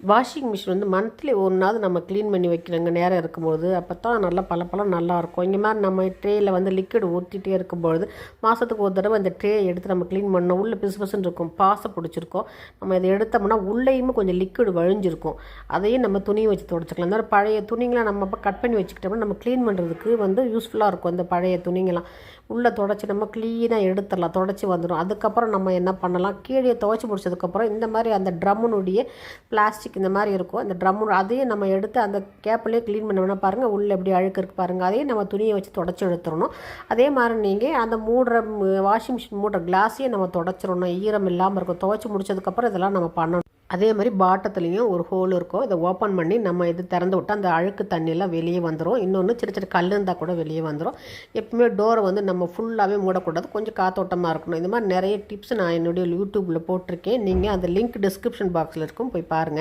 Washing machine வந்து monthly ஒரு நாள் நம்ம க்ளீன் பண்ணி வைக்கிறோங்க நேரம் இருக்கும்போது. அப்போ தான் நல்லா பளபளன்னு நல்லாயிருக்கும். இந்த மாதிரி நம்ம ட்ரேயில் வந்து லிக்விட் ஊற்றிட்டே இருக்கும்பொழுது மாதத்துக்கு ஒரு தடவை இந்த ட்ரே எடுத்து நம்ம க்ளீன் பண்ணோம். உள்ளே பிசு பிசுன்னு இருக்கும், பாசை பிடிச்சிருக்கும். நம்ம இதை எடுத்தோம்னா உள்ளேயுமே கொஞ்சம் லிக்விட் வழிஞ்சிருக்கும். அதையும் நம்ம துணியை வச்சு துடைச்சிக்கலாம். இந்த மாதிரி பழைய துணிங்களை நம்ம இப்போ கட் பண்ணி வச்சுக்கிட்டோம்னா நம்ம க்ளீன் பண்ணுறதுக்கு வந்து யூஸ்ஃபுல்லாக இருக்கும். இந்த பழைய துணிங்கெல்லாம் உள்ளே துடைச்சி நம்ம க்ளீனாக எடுத்துடலாம், துடைச்சி வந்துடும். அதுக்கப்புறம் நம்ம என்ன பண்ணலாம், கீழே துவைச்சி முடிச்சதுக்கப்புறம் இந்த மாதிரி அந்த ட்ரம்முனுடைய பிளாஸ்டிக் இந்த மாதிரி இருக்கும், இந்த ட்ரம்மு அதையும் நம்ம எடுத்து அந்த கேப்லேயே க்ளீன் பண்ணோம்னா பாருங்கள் உள்ளே எப்படி அழுக்கு இருக்குது பாருங்கள். அதையும் நம்ம துணியை வச்சு துடைச்சி எடுத்துடணும். அதே மாதிரி நீங்கள் அந்த வாஷிங் மிஷின் மூடுற கிளாஸையும் நம்ம துடைச்சிடணும், ஈரம் இல்லாமல் இருக்கும். துவைச்சி முடிச்சதுக்கப்புறம் இதெல்லாம் நம்ம பண்ணணும். அதே மாதிரி பாட்டத்துலேயும் ஒரு ஹோல் இருக்கும், இதை ஓப்பன் பண்ணி நம்ம இது திறந்து விட்டால் அந்த அழுக்கு தண்ணியெல்லாம் வெளியே வந்துடும். இன்னொன்று சின்ன சின்ன கல் இருந்தால் கூட வெளியே வந்துடும். எப்பவுமே டோரை வந்து நம்ம ஃபுல்லாகவே மூடக்கூடாது, கொஞ்சம் காத்தோட்டமாக இருக்கணும். இந்த மாதிரி நிறைய டிப்ஸ் நான் என்னுடைய யூடியூப்பில் போட்டிருக்கேன். நீங்கள் அந்த லிங்க் டிஸ்கிரிப்ஷன் பாக்ஸில் இருக்கும், போய் பாருங்கள்.